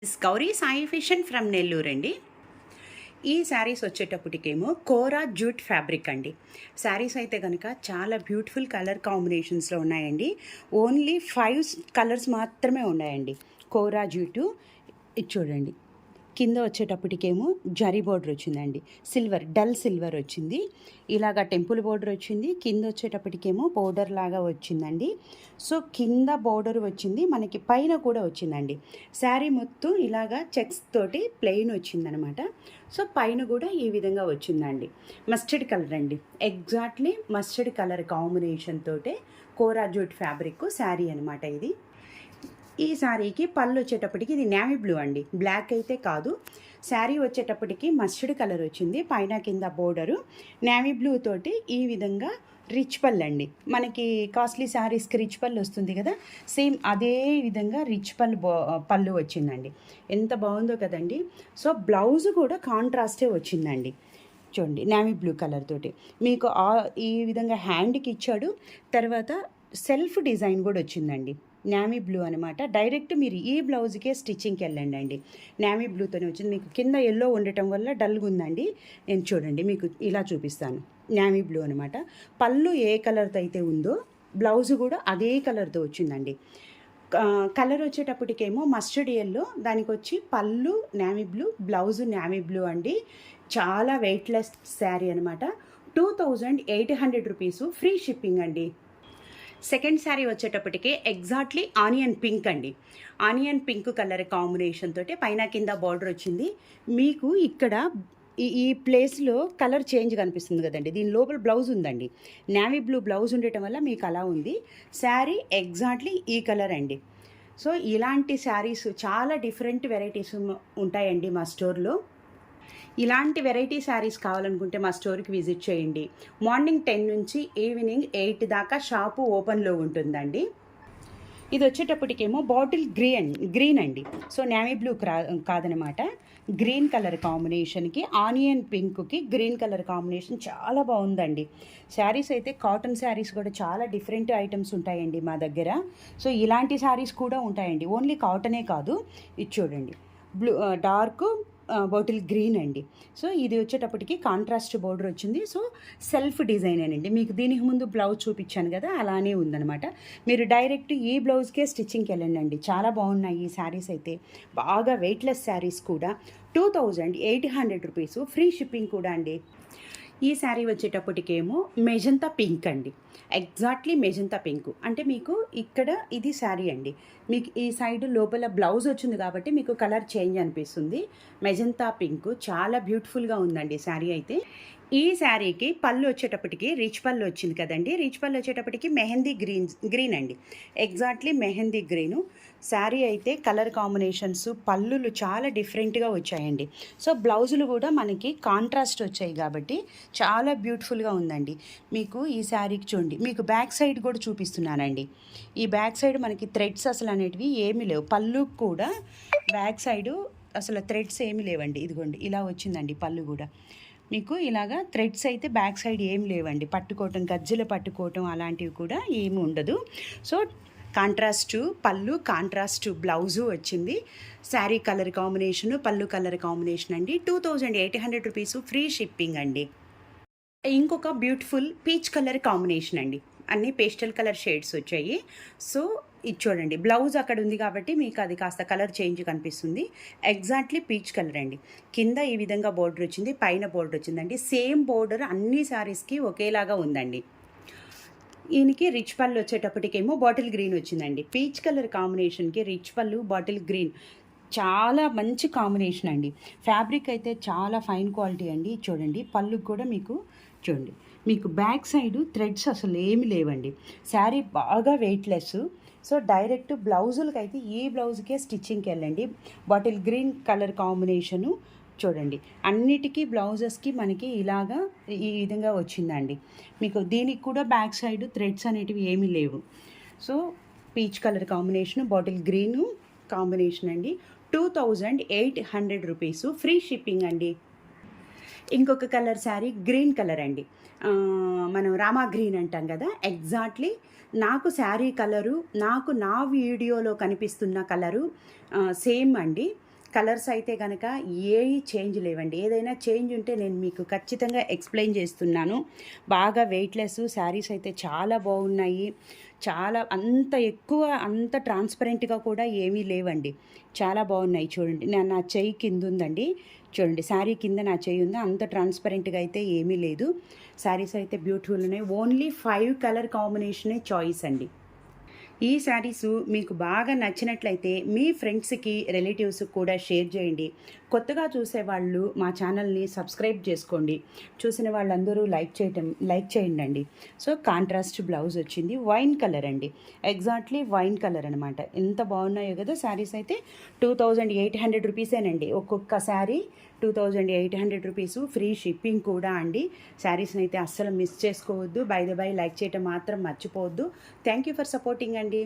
This Gauri Sai fashion from Nellore అండి. ఈ శారీస్ వచ్చేటప్పటికేమో కోరా jute fabric అండి. శారీస్ అయితే కనుక చాలా బ్యూటిఫుల్ కలర్ కాంబినేషన్స్లో ఉన్నాయండి. ఓన్లీ 5 కలర్స్ మాత్రమే ఉన్నాయండి. కోరా జూటు ఇది చూడండి. కింద వచ్చేటప్పటికేమో జరీ బోర్డర్ వచ్చిందండి. సిల్వర్, డల్ సిల్వర్ వచ్చింది. ఇలాగా టెంపుల్ బోర్డర్ వచ్చింది. కింద వచ్చేటప్పటికేమో బోర్డర్ లాగా వచ్చిందండి. సో కింద బోర్డర్ వచ్చింది, మనకి పైన కూడా వచ్చిందండి. శారీ మొత్తం ఇలాగా చెక్స్ తోటి ప్లెయిన్ వచ్చిందనమాట. సో పైన కూడా ఈ విధంగా వచ్చిందండి. మస్టర్డ్ కలర్ అండి, ఎగ్జాక్ట్లీ మస్టర్డ్ కలర్ కాంబినేషన్ తోటే కోరా జూట్ ఫ్యాబ్రిక్ శారీ అనమాట ఇది. ఈ శారీకి పళ్ళు వచ్చేటప్పటికి ఇది నేవీ బ్లూ అండి, బ్లాక్ అయితే కాదు. శారీ వచ్చేటప్పటికి మస్టర్డ్ కలర్ వచ్చింది, పైన కింద బోర్డరు నేవీ బ్లూ తోటి ఈ విధంగా రిచ్ పళ్ళు అండి. మనకి కాస్ట్లీ శారీస్కి రిచ్ పళ్ళు వస్తుంది కదా, సేమ్ అదే విధంగా రిచ్ పళ్ళు వచ్చిందండి. ఎంత బాగుందో కదండి. సో బ్లౌజ్ కూడా కాంట్రాస్టే వచ్చిందండి. చూడండి, నేవీ బ్లూ కలర్ తోటి మీకు ఈ విధంగా హ్యాండ్కి ఇచ్చాడు. తర్వాత సెల్ఫ్ డిజైన్ కూడా వచ్చిందండి. నేవీ బ్లూ అనమాట. డైరెక్ట్ మీరు ఈ బ్లౌజ్కే స్టిచ్చింగ్కి వెళ్ళండి అండి. నేవీ బ్లూతోనే వచ్చింది. మీకు కింద ఎల్లో ఉండటం వల్ల డల్గా ఉందండి. నేను చూడండి మీకు ఇలా చూపిస్తాను. నేవీ బ్లూ అనమాట. పళ్ళు ఏ కలర్తో అయితే ఉందో బ్లౌజ్ కూడా అదే కలర్తో వచ్చిందండి. కలర్ వచ్చేటప్పటికేమో మస్టర్డ్ ఎల్లో, దానికి వచ్చి పళ్ళు navy blue, blouse navy blue అండి. చాలా వెయిట్లెస్ శారీ అనమాట. 2800 రూపీస్, ఫ్రీ షిప్పింగ్ అండి. సెకండ్ శారీ వచ్చేటప్పటికి ఎగ్జాక్ట్లీ ఆనియన్ పింక్ అండి. ఆనియన్ పింక్ కలర్ కాంబినేషన్ తోటి పైన కింద బార్డర్ వచ్చింది. మీకు ఇక్కడ ఈ ప్లేస్లో కలర్ చేంజ్ కనిపిస్తుంది కదండి. దీని లోపల బ్లౌజ్ ఉందండి, నేవీ బ్లూ బ్లౌజ్ ఉండటం వల్ల మీకు అలా ఉంది. శారీ ఎగ్జాక్ట్లీ ఈ కలర్ అండి. సో ఇలాంటి శారీస్ చాలా డిఫరెంట్ వెరైటీస్ ఉంటాయండి మా స్టోర్లో. ఇలాంటి వెరైటీ శారీస్ కావాలనుకుంటే మా స్టోర్కి విజిట్ చేయండి. మార్నింగ్ 10 నుంచి ఈవినింగ్ 8 దాకా షాపు ఓపెన్లో ఉంటుందండి. ఇది వచ్చేటప్పటికేమో బాటిల్ గ్రీన్ అండి. సో నేవీ బ్లూ కాదనమాట, గ్రీన్ కలర్ కాంబినేషన్కి ఆనియన్ పింక్కి గ్రీన్ కలర్ కాంబినేషన్ చాలా బాగుందండి. శారీస్ అయితే కాటన్ శారీస్ కూడా చాలా డిఫరెంట్ ఐటమ్స్ ఉంటాయండి మా దగ్గర. సో ఇలాంటి శారీస్ కూడా ఉంటాయండి, ఓన్లీ కాటనే కాదు. ఇది చూడండి, బ్లూ డార్క్ బాటిల్ గ్రీన్ అండి. సో ఇది వచ్చేటప్పటికి కాంట్రాస్ట్ బోర్డర్ వచ్చింది. సో సెల్ఫ్ డిజైన్ అండి. మీకు దీనికి ముందు బ్లౌజ్ చూపించాను కదా, అలానే ఉందనమాట. మీరు డైరెక్ట్ ఈ బ్లౌజ్కే స్టిచ్చింగ్కి వెళ్ళండి. చాలా బాగున్నాయి ఈ శారీస్ అయితే, బాగా వెయిట్లెస్ శారీస్ కూడా. 2800 రూపీస్, ఫ్రీ షిప్పింగ్ కూడా అండి. ఈ శారీ వచ్చేటప్పటికేమో మెజంతా పింక్ అండి, ఎగ్జాక్ట్లీ మెజంతా పింక్. అంటే మీకు ఇక్కడ ఇది శారీ అండి, మీకు ఈ సైడ్ లోపల బ్లౌజ్ వచ్చింది కాబట్టి మీకు కలర్ చేంజ్ అనిపిస్తుంది. మెజంతా పింక్ చాలా బ్యూటిఫుల్గా ఉందండి శారీ అయితే. ఈ శారీకి పళ్ళు వచ్చేటప్పటికి రిచ్ పళ్ళు వచ్చింది కదండి. రిచ్ పళ్ళు వచ్చేటప్పటికి మెహందీ గ్రీన్ అండి, ఎగ్జాక్ట్లీ మెహందీ గ్రీను. శారీ అయితే కలర్ కాంబినేషన్స్, పళ్ళులు చాలా డిఫరెంట్గా వచ్చాయండి. సో బ్లౌజులు కూడా మనకి కాంట్రాస్ట్ వచ్చాయి కాబట్టి చాలా బ్యూటిఫుల్గా ఉందండి. మీకు ఈ శారీకి చూడండి, మీకు బ్యాక్ సైడ్ కూడా చూపిస్తున్నానండి. ఈ బ్యాక్ సైడ్ మనకి థ్రెడ్స్ అసలు అనేటివి ఏమీ లేవు. పళ్ళు కూడా బ్యాక్ సైడు అసలు థ్రెడ్స్ ఏమీ లేవండి. ఇదిగోండి ఇలా వచ్చిందండి పళ్ళు కూడా. మీకు ఇలాగా థ్రెడ్స్ అయితే బ్యాక్ సైడ్ ఏం లేవండి. పట్టుకోవటం, గజ్జలు పట్టుకోవటం అలాంటివి కూడా ఏమి ఉండదు. సో కాంట్రాస్టు పళ్ళు, కాంట్రాస్టు బ్లౌజు వచ్చింది. శారీ కలర్ కాంబినేషను, పళ్ళు కలర్ కాంబినేషన్ అండి. 2800 రూపీస్, ఫ్రీ షిప్పింగ్ అండి. ఇంకొక బ్యూటిఫుల్ పీచ్ కలర్ కాంబినేషన్ అండి. అన్నీ పేస్టల్ కలర్ షేడ్స్ వచ్చాయి. సో ఇది చూడండి, బ్లౌజ్ అక్కడ ఉంది కాబట్టి మీకు అది కాస్త కలర్ చేంజ్ కనిపిస్తుంది. ఎగ్జాక్ట్లీ పీచ్ కలర్ అండి. కింద ఈ విధంగా బోర్డర్ వచ్చింది, పైన బోర్డర్ వచ్చిందండి. సేమ్ బోర్డర్ అన్ని శారీస్కి ఒకేలాగా ఉందండి. ఈయనకి రిచ్ పళ్ళు వచ్చేటప్పటికేమో బాటిల్ గ్రీన్ వచ్చిందండి. పీచ్ కలర్ కాంబినేషన్కి రిచ్ పళ్ళు, బాటిల్ గ్రీన్ చాలా మంచి కాంబినేషన్ అండి. ఫ్యాబ్రిక్ అయితే చాలా ఫైన్ క్వాలిటీ అండి. చూడండి, పళ్ళు కూడా మీకు చూడండి, మీకు బ్యాక్ సైడ్ థ్రెడ్స్ అసలు ఏమి లేవండి. శారీ బాగా వెయిట్లెస్. సో డైరెక్ట్ బ్లౌజులకి అయితే ఈ బ్లౌజ్కే స్టిచ్చింగ్కి వెళ్ళండి. బాటిల్ గ్రీన్ కలర్ కాంబినేషను చూడండి, అన్నిటికీ బ్లౌజెస్కి మనకి ఇలాగా ఈ విధంగా వచ్చిందండి. మీకు దీనికి కూడా బ్యాక్ సైడ్ థ్రెడ్స్ అనేటివి ఏమీ లేవు. So peach colour combination, bottle green combination అండి. 2800 రూపీస్, ఫ్రీ షిప్పింగ్ అండి. ఇంకొక కలర్ శారీ గ్రీన్ కలర్ అండి. మనం రామా గ్రీన్ అంటాం కదా, ఎగ్జాక్ట్లీ నాకు శారీ కలరు, నాకు నా వీడియోలో కనిపిస్తున్న కలరు సేమ్ అండి. కలర్స్ అయితే కనుక ఏవి చేంజ్ లేవండి. ఏదైనా చేంజ్ ఉంటే నేను మీకు ఖచ్చితంగా ఎక్స్ప్లెయిన్ చేస్తున్నాను. బాగా వెయిట్‌లెస్ శారీస్ అయితే చాలా బాగున్నాయి. చాలా అంత ఎక్కువ అంత ట్రాన్స్పరెంట్‌గా కూడా ఏమీ లేవండి. చాలా బాగున్నాయి చూడండి. నా చెయ్యి కింద ఉందండి. చూడండి శారీ కింద నా చెయ్యి ఉంది. అంత ట్రాన్స్పరెంట్‌గా అయితే ఏమీ లేదు. శారీస్ అయితే బ్యూటిఫుల్ ఉన్నాయి. ఓన్లీ 5 కలర్ కాంబినేషనే చాయిస్ అండి. ఈ శారీసు మీకు బాగా నచ్చినట్లయితే మీ ఫ్రెండ్స్‌కి, రిలేటివ్స్‌కి కూడా షేర్ చేయండి. కొత్తగా చూసేవాళ్ళు మా ఛానల్‌ని సబ్స్క్రైబ్ చేసుకోండి. చూసిన వాళ్ళందరూ లైక్ చేయండండి. సో, కాంట్రాస్ట్ బ్లౌజ్ వచ్చింది. వైన్ కలర్ అండి. ఎగ్జాక్ట్‌లీ వైన్ కలర్ అనమాట. ఎంత బాగున్నాయో కదా శారీస్ అయితే. 2800 రూపీసేనండి. ఒక్కొక్క శారీ 2800 రూపీసు. ఫ్రీ షిప్పింగ్ కూడా అండి. శారీస్‌ని అయితే అస్సలు మిస్ చేసుకోవద్దు. బై ద బై లైక్ చేయటం మాత్రం మర్చిపోవద్దు. థ్యాంక్ యూ ఫర్ సపోర్టింగ్ అండి.